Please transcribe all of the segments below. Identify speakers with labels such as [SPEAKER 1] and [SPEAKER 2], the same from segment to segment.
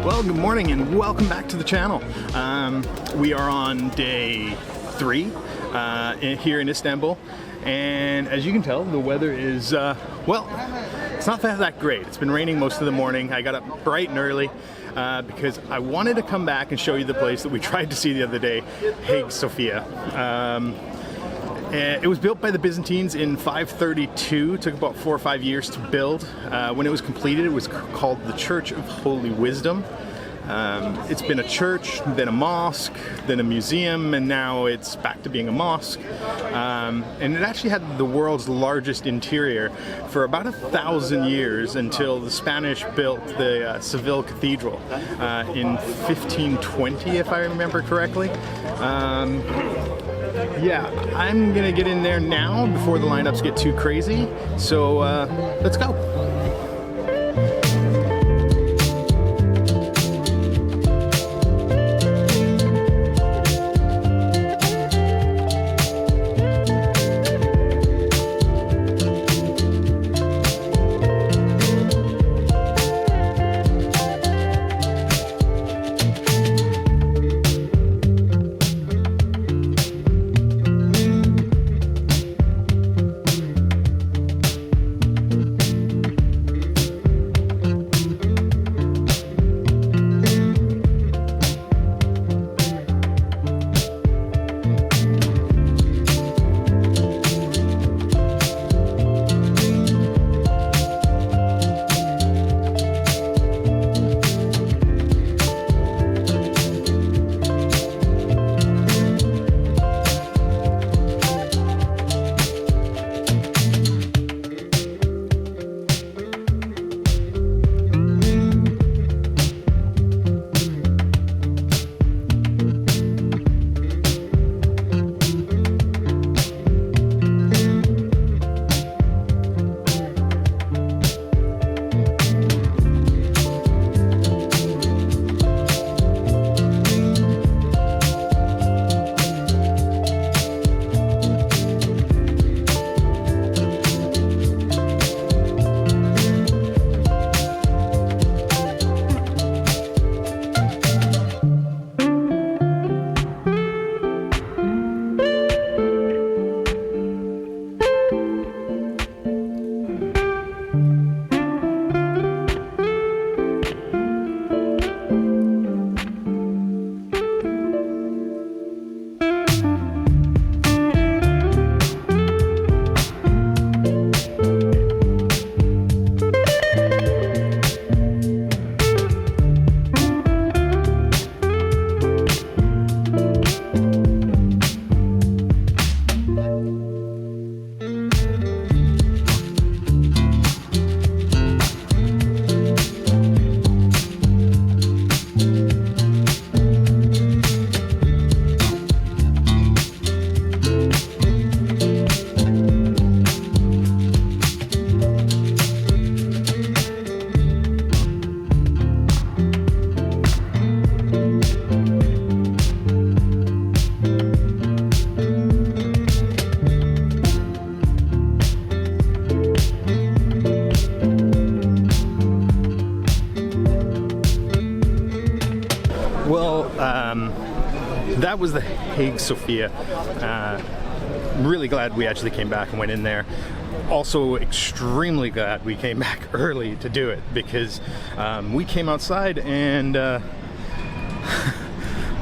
[SPEAKER 1] Well, good morning and welcome back to the channel. We are on day 3 here in Istanbul, and as you can tell, the weather is, well, it's not that great. It's been raining most of the morning. I got up bright and early because I wanted to come back and show you the place that we tried to see the other day, Hagia Sophia. It was built by the Byzantines in 532. It took about 4 or 5 years to build. When it was completed, it was called the Church of Holy Wisdom. It's been a church, then a mosque, then a museum, and now it's back to being a mosque. And it actually had the world's largest interior for about 1,000 years until the Spanish built the Seville Cathedral in 1520, if I remember correctly. Yeah, I'm gonna get in there now before the lineups get too crazy, so let's go. Well, that was the Hagia Sophia. Really glad we actually came back and went in there. Also extremely glad we came back early to do it, because we came outside and the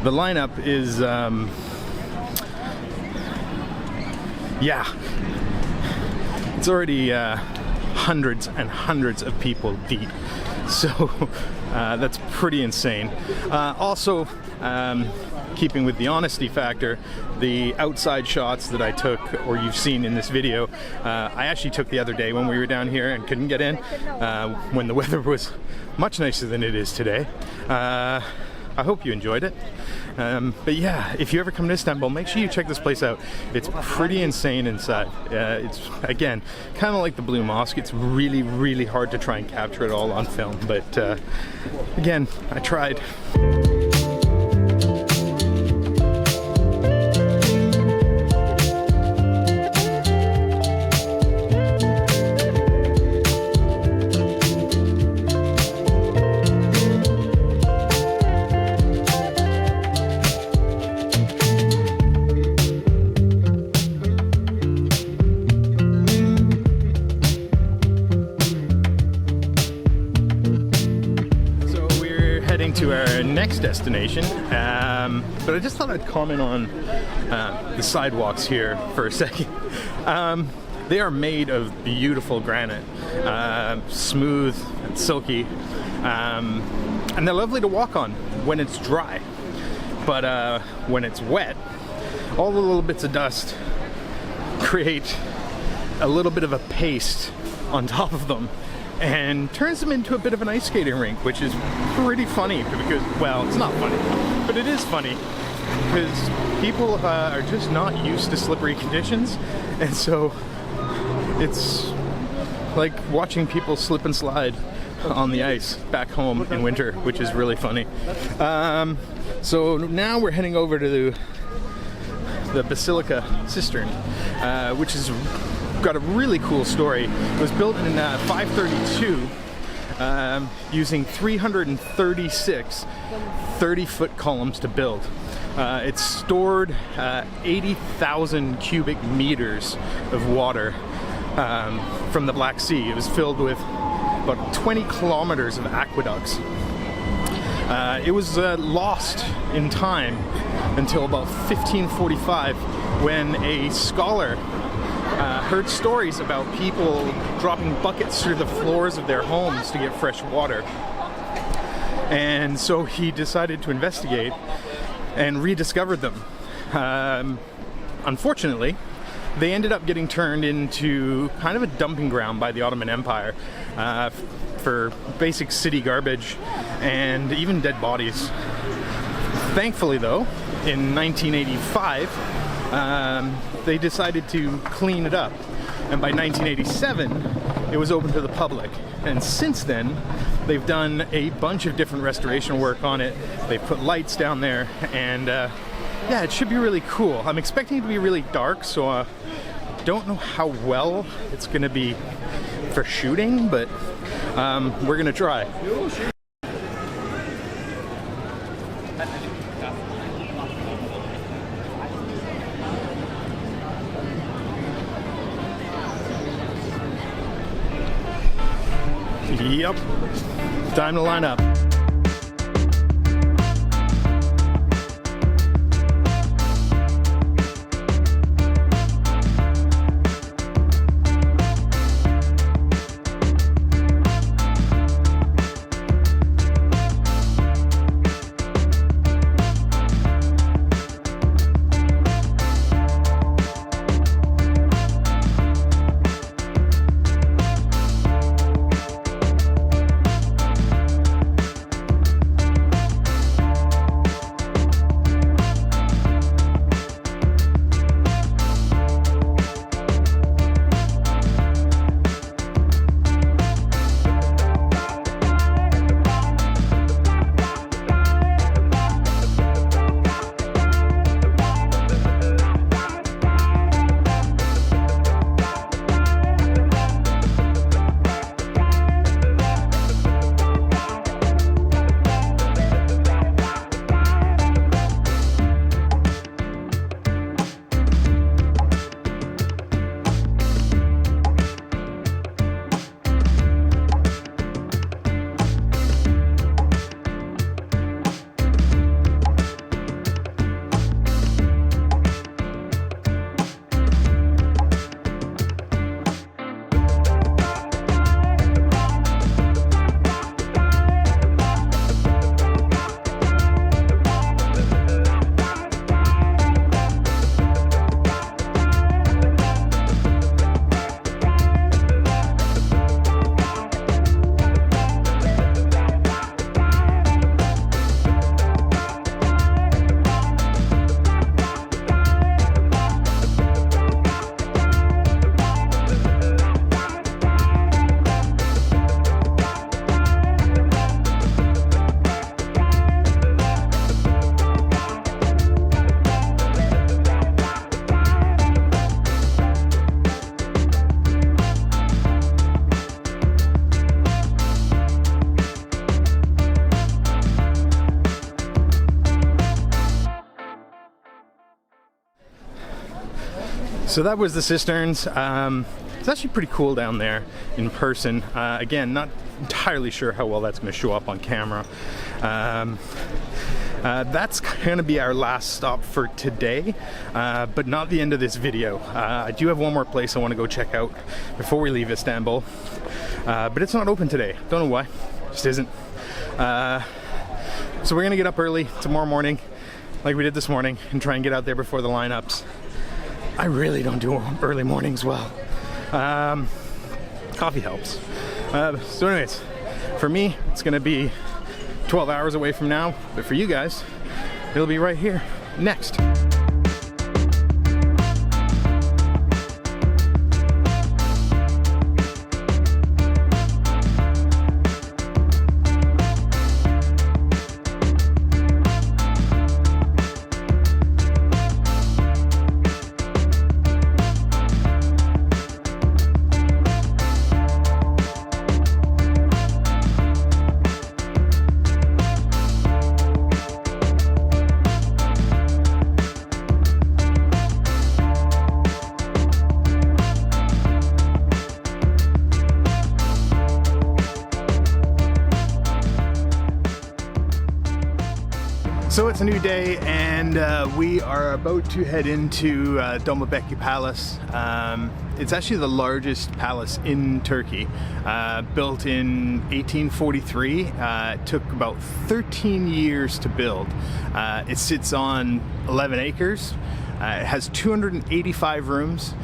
[SPEAKER 1] lineup is, yeah, it's already hundreds and hundreds of people deep. So that's pretty insane. Also, keeping with the honesty factor, the outside shots that I took, or you've seen in this video, I actually took the other day when we were down here and couldn't get in, when the weather was much nicer than it is today. I hope you enjoyed it. But yeah, if you ever come to Istanbul, make sure you check this place out. It's pretty insane inside. It's, again, kind of like the Blue Mosque. It's really, really hard to try and capture it all on film. But again, I tried. heading to our next destination, but I just thought I'd comment on the sidewalks here for a second. They are made of beautiful granite, smooth and silky, and they're lovely to walk on when it's dry. But when it's wet, all the little bits of dust create a little bit of a paste on top of them and turns them into a bit of an ice skating rink, which is pretty funny because, well, it's not funny, but it is funny because people are just not used to slippery conditions, and so it's like watching people slip and slide on the ice back home in winter, which is really funny. So now we're heading over to the Basilica Cistern, which has got a really cool story. It was built in 532 using 336 30-foot columns to build. It stored 80,000 cubic meters of water from the Black Sea. It was filled with about 20 kilometers of aqueducts. It was lost in time until about 1545, when a scholar heard stories about people dropping buckets through the floors of their homes to get fresh water. And so he decided to investigate and rediscovered them. Unfortunately, they ended up getting turned into kind of a dumping ground by the Ottoman Empire for basic city garbage and even dead bodies. Thankfully, though, in 1985, they decided to clean it up, and by 1987 it was open to the public, and since then they've done a bunch of different restoration work on it. They've put lights down there, and yeah, it should be really cool. I'm expecting it to be really dark, so don't know how well it's gonna be for shooting, but we're gonna try. Yep, time to line up. So that was the cisterns. It's actually pretty cool down there in person. Again, not entirely sure how well that's going to show up on camera. That's going to be our last stop for today, but not the end of this video. I do have one more place I want to go check out before we leave Istanbul, but it's not open today. Don't know why, just isn't. So we're going to get up early tomorrow morning, like we did this morning, and try and get out there before the lineups. I really don't do early mornings well. Coffee helps. So anyways, for me, it's going to be 12 hours away from now, but for you guys, it'll be right here next. So it's a new day, and we are about to head into Dolmabahce Palace. It's actually the largest palace in Turkey, built in 1843. It took about 13 years to build. It sits on 11 acres. It has 285 rooms,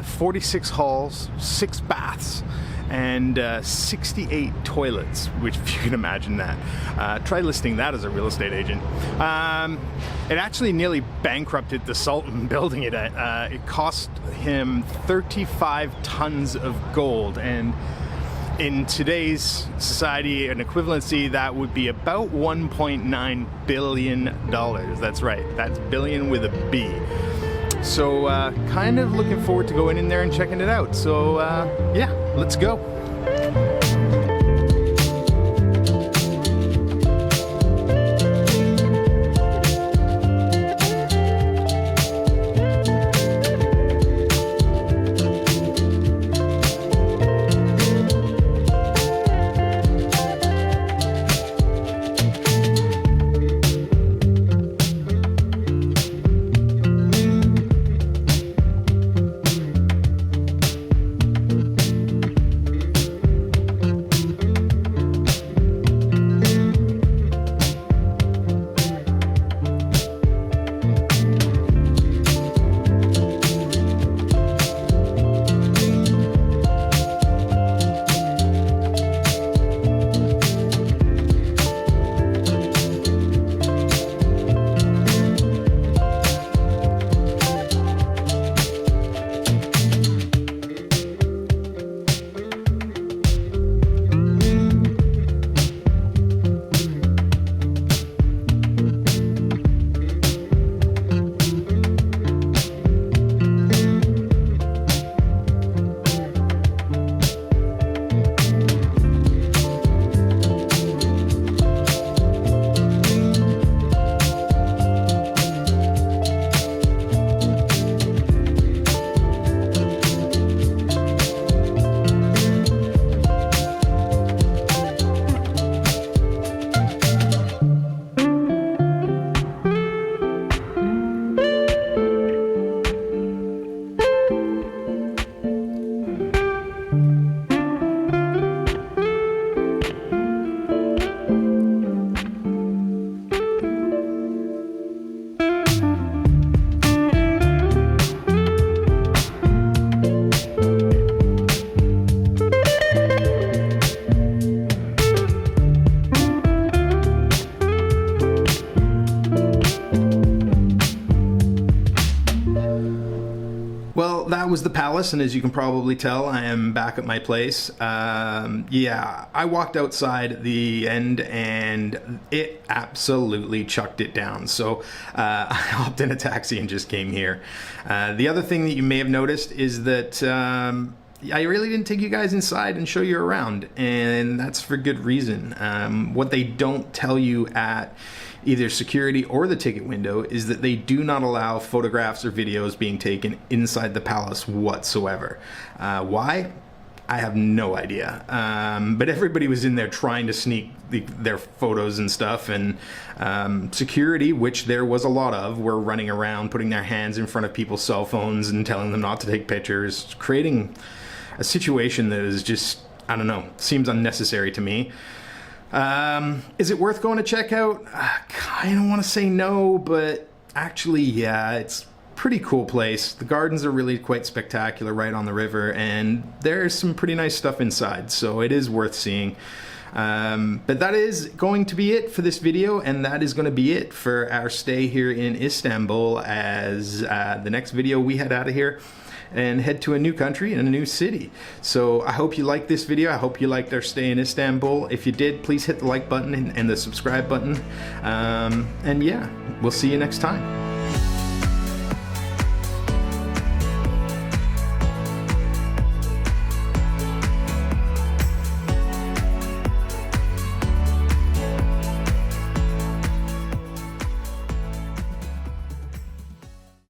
[SPEAKER 1] 46 halls, 6 baths, and 68 toilets, which, if you can imagine that. Try listing that as a real estate agent. It actually nearly bankrupted the Sultan building it. It cost him 35 tons of gold, and in today's society and equivalency, that would be about $1.9 billion. That's right, that's billion with a B. So kind of looking forward to going in there and checking it out. So yeah, let's go. That was the palace, and as you can probably tell, I am back at my place. Yeah, I walked outside at the end and it absolutely chucked it down. So I hopped in a taxi and just came here. The other thing that you may have noticed is that I really didn't take you guys inside and show you around, and that's for good reason. What they don't tell you at either security or the ticket window is that they do not allow photographs or videos being taken inside the palace whatsoever. Why? I have no idea. But everybody was in there trying to sneak their photos and stuff, and security, which there was a lot of, were running around putting their hands in front of people's cell phones and telling them not to take pictures, creating a situation that is just, I don't know, seems unnecessary to me. Is it worth going to check out? I kind of want to say no, but actually, yeah, it's pretty cool place. The gardens are really quite spectacular right on the river, and there's some pretty nice stuff inside, so it is worth seeing. But that is going to be it for this video, and that is going to be it for our stay here in Istanbul, as the next video we head out of here and head to a new country and a new city. So I hope you liked this video. I hope you liked our stay in Istanbul. If you did, please hit the like button and the subscribe button. And yeah, we'll see you next time.